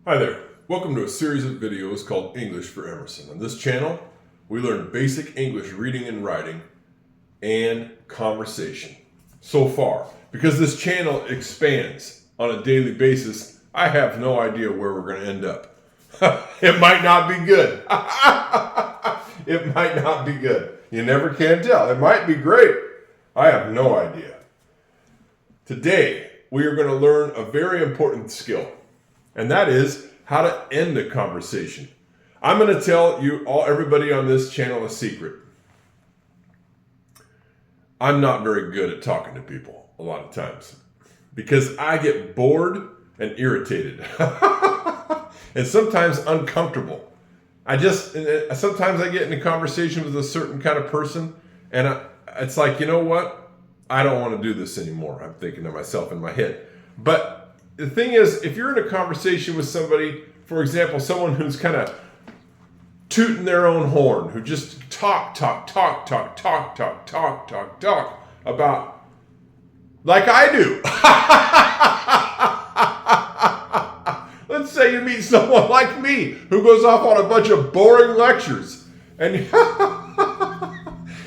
Hi there. Welcome to a series of videos called English for Emerson. On this channel, we learn basic English reading and writing and conversation. So far, because this channel expands on a daily basis, I have no idea where we're going to end up. It might not be good. It might not be good. You never can tell. It might be great. I have no idea. Today, we are going to learn a very important skill. And that is how to end a conversation. I'm going to tell everybody on this channel a secret. I'm not very good at talking to people a lot of times because I get bored and irritated and sometimes uncomfortable. Sometimes I get in a conversation with a certain kind of person and it's like, you know what? I don't want to do this anymore. I'm thinking to myself in my head. But the thing is, if you're in a conversation with somebody, for example, someone who's kind of tooting their own horn, who just talk about, like I do. Let's say you meet someone like me who goes off on a bunch of boring lectures, and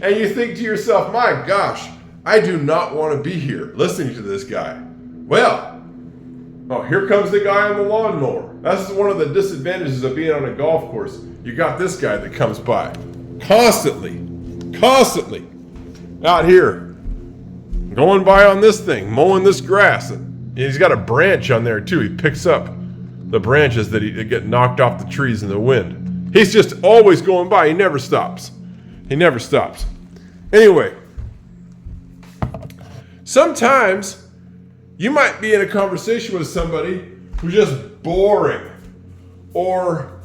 and you think to yourself, my gosh, I do not want to be here listening to this guy. Well, here comes the guy on the lawnmower. That's one of the disadvantages of being on a golf course. You got this guy that comes by constantly out here, going by on this thing, mowing this grass. And he's got a branch on there too. He picks up the branches that get knocked off the trees in the wind. He's just always going by. He never stops. Anyway, sometimes you might be in a conversation with somebody who's just boring, or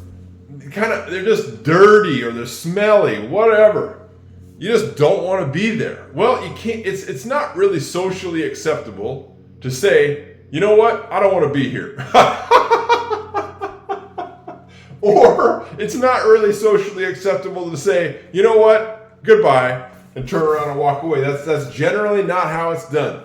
they're just dirty, or they're smelly, whatever. You just don't want to be there. Well, you can't. It's not really socially acceptable to say, you know what, I don't want to be here. Or it's not really socially acceptable to say, you know what, goodbye, and turn around and walk away. That's generally not how it's done.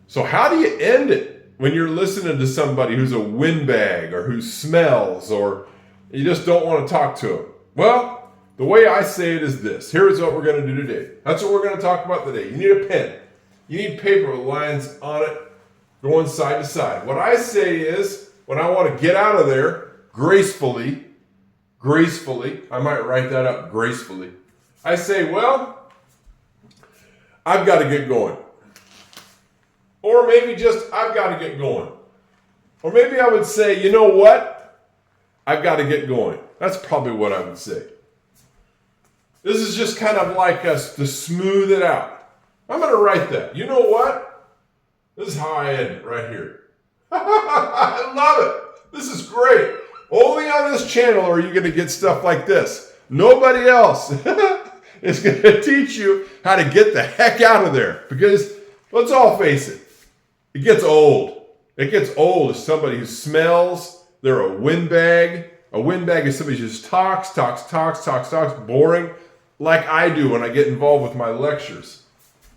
So how do you end it when you're listening to somebody who's a windbag or who smells, or you just don't want to talk to them? Well, the way I say it is this. Here is what we're going to do today. That's what we're going to talk about today. You need a pen. You need paper with lines on it going side to side. What I say is, when I want to get out of there gracefully, I might write that up, gracefully. I say, well, I've got to get going. Or maybe just, I've got to get going. Or maybe I would say, you know what? I've got to get going. That's probably what I would say. This is just kind of like us to smooth it out. I'm going to write that. You know what? This is how I end it right here. I love it. This is great. Only on this channel are you going to get stuff like this. Nobody else is going to teach you how to get the heck out of there. Because let's all face it. It gets old. It gets old as somebody who smells. They're a windbag. A windbag is somebody who just talks, boring, like I do when I get involved with my lectures.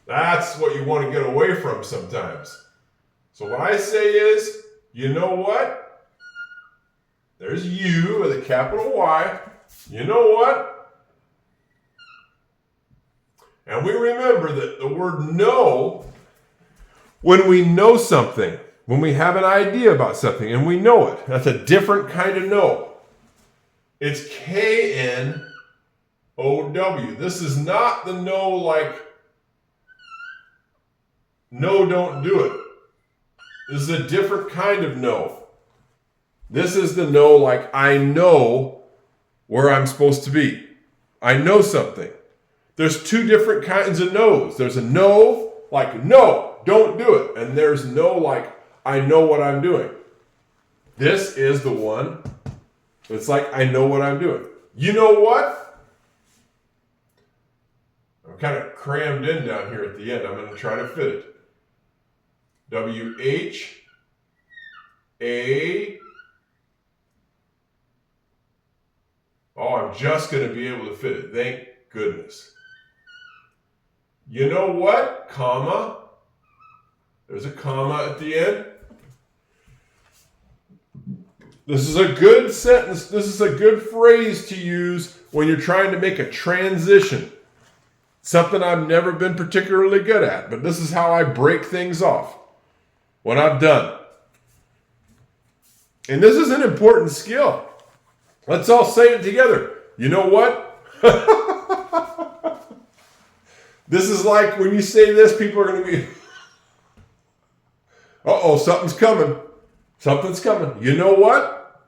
That's what you want to get away from sometimes. So what I say is, you know what? There's you with a capital Y. You know what? And we remember that the word know, when we know something, when we have an idea about something and we know it, that's a different kind of know. It's K-N-O-W. This is not the know like, no, don't do it. This is a different kind of know. This is the know like, I know where I'm supposed to be. I know something. There's two different kinds of no's. There's a no like, no, don't do it. And there's no like, I know what I'm doing. This is the one that's like, I know what I'm doing. You know what? I'm kind of crammed in down here at the end. I'm going to try to fit it. W-H-A. Oh, I'm just going to be able to fit it. Thank goodness. You know what? Comma. There's a comma at the end. This is a good sentence. This is a good phrase to use when you're trying to make a transition. Something I've never been particularly good at, but this is how I break things off when I'm done. And this is an important skill. Let's all say it together. You know what? This is like when you say this, people are going to be, uh-oh, something's coming. Something's coming. You know what?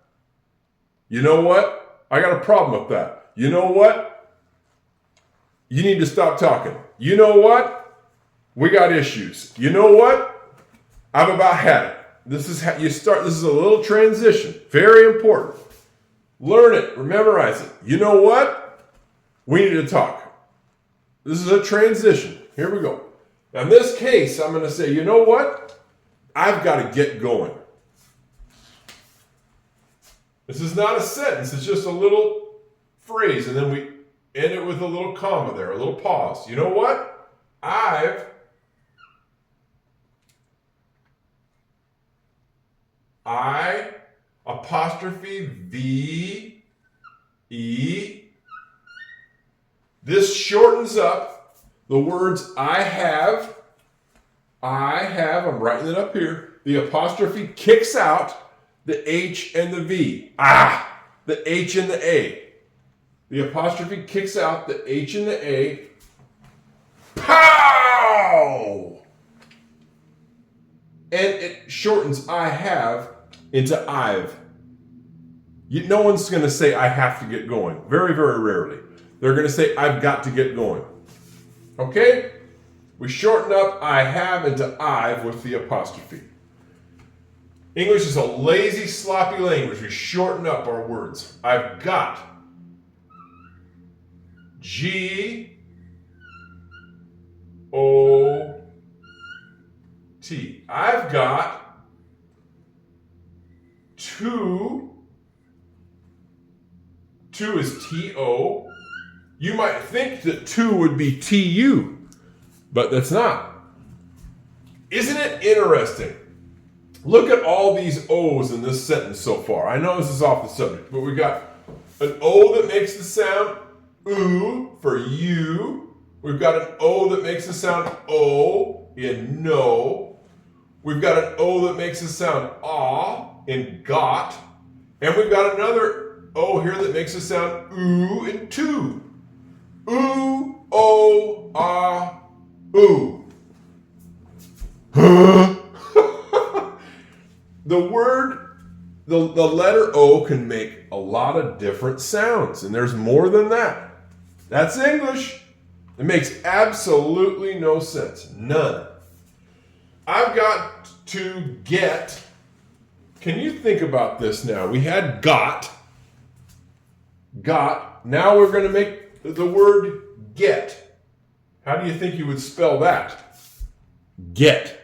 You know what? I got a problem with that. You know what? You need to stop talking. You know what? We got issues. You know what? I've about had it. This is how you start. This is a little transition. Very important. Learn it. Memorize it. You know what? We need to talk. This is a transition. Here we go. Now, in this case, I'm going to say, you know what? I've got to get going. This is not a sentence. It's just a little phrase. And then we end it with a little comma there, a little pause. You know what? I apostrophe V E. This shortens up the words I have, I'm writing it up here. The apostrophe kicks out the H and the V. The H and the A. The apostrophe kicks out the H and the A. Pow! And it shortens I have into I've. No one's going to say I have to get going. Very, very rarely. They're going to say I've got to get going. Okay? We shorten up I have into I've with the apostrophe. English is a lazy, sloppy language. We shorten up our words. I've got G-O-T. I've got to. To is T-O. You might think that to would be T-U, but that's not. Isn't it interesting? Look at all these O's in this sentence so far. I know this is off the subject, but we got an O that makes the sound oo for you. We've got an O that makes the sound O in no. We've got an O that makes the sound ah in got. And we've got another O here that makes the sound oo in to. Ooh, oh, ah, ooh. The letter O can make a lot of different sounds, and there's more than that. That's English. It makes absolutely no sense. None. I've got to get. Can you think about this now? We had got. Now we're going to make the word get. How do you think you would spell that? Get.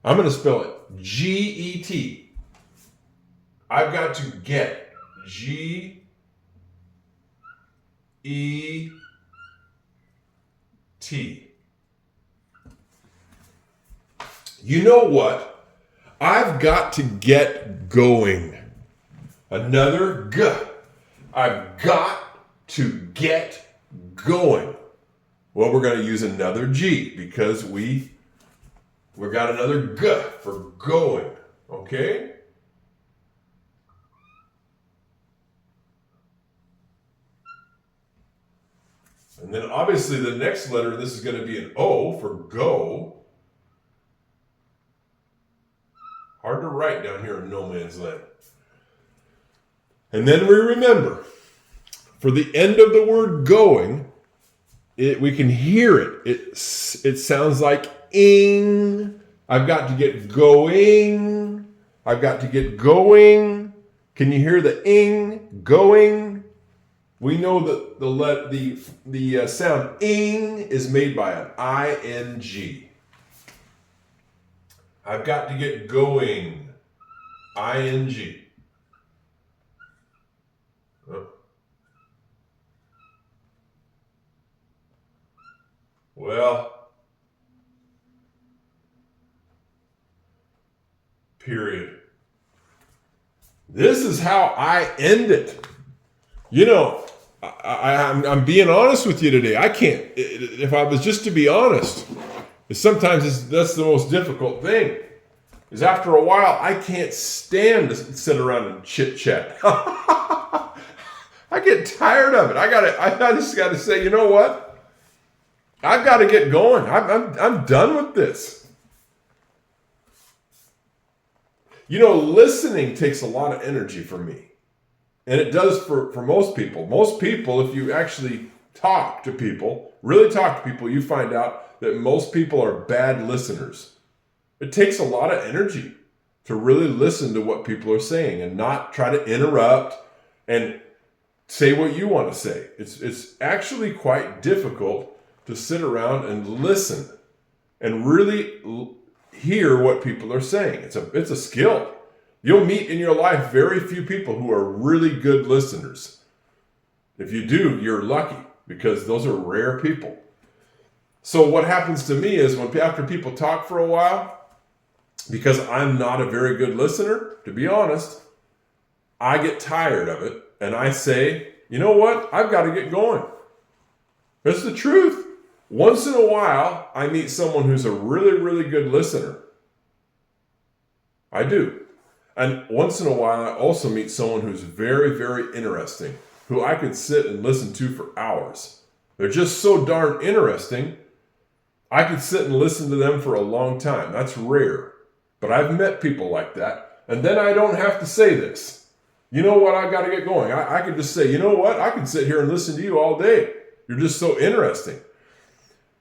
I'm going to spell it G-E-T. I've got to get. G-E-T. You know what? I've got to get going. Another G. I've got to get going. Well, we're going to use another G because we've got another G for going. Okay? And then obviously the next letter, this is going to be an O for go. Hard to write down here in no man's land. And then we remember, for the end of the word going, we can hear it. It sounds like ing. I've got to get going. I've got to get going. Can you hear the ing, going? We know that the sound ing is made by an ing. I've got to get going. Ing. Well, period. This is how I end it. You know, I'm being honest with you today. I can't, if I was just to be honest, sometimes that's the most difficult thing. Is after a while, I can't stand to sit around and chit chat. I get tired of it. I just got to say, you know what? I've got to get going. I'm done with this. You know, listening takes a lot of energy from me. And it does for most people. Most people, if you actually talk to people, really talk to people, you find out that most people are bad listeners. It takes a lot of energy to really listen to what people are saying and not try to interrupt and say what you want to say. It's actually quite difficult to sit around and listen and really hear what people are saying. It's a skill. You'll meet in your life very few people who are really good listeners. If you do, you're lucky because those are rare people. So what happens to me is after people talk for a while, because I'm not a very good listener, to be honest, I get tired of it and I say, you know what? I've got to get going. That's the truth. Once in a while, I meet someone who's a really, really good listener. I do. And once in a while, I also meet someone who's very, very interesting, who I could sit and listen to for hours. They're just so darn interesting, I could sit and listen to them for a long time. That's rare. But I've met people like that. And then I don't have to say this. You know what? I've got to get going. I could just say, you know what? I can sit here and listen to you all day. You're just so interesting.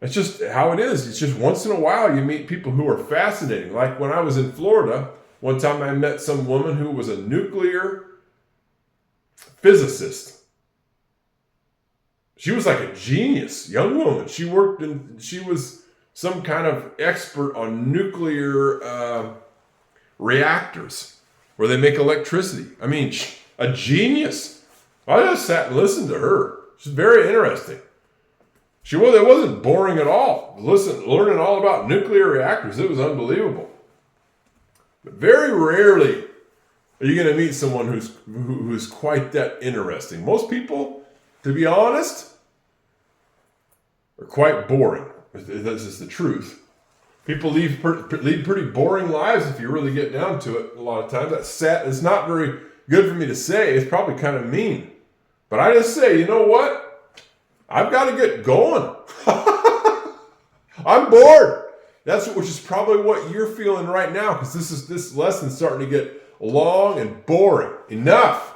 It's just how it is. It's just once in a while you meet people who are fascinating. Like when I was in Florida, one time I met some woman who was a nuclear physicist. She was like a genius, young woman. She was some kind of expert on nuclear reactors where they make electricity. I mean, a genius. I just sat and listened to her. She's very interesting. It wasn't boring at all. Learning all about nuclear reactors, it was unbelievable. But very rarely are you going to meet someone who's quite that interesting. Most people, to be honest, are quite boring. This is the truth. People lead pretty boring lives if you really get down to it a lot of times. That's sad. It's not very good for me to say. It's probably kind of mean. But I just say, you know what? I've got to get going. I'm bored. Which is probably what you're feeling right now, because this lesson's starting to get long and boring. Enough.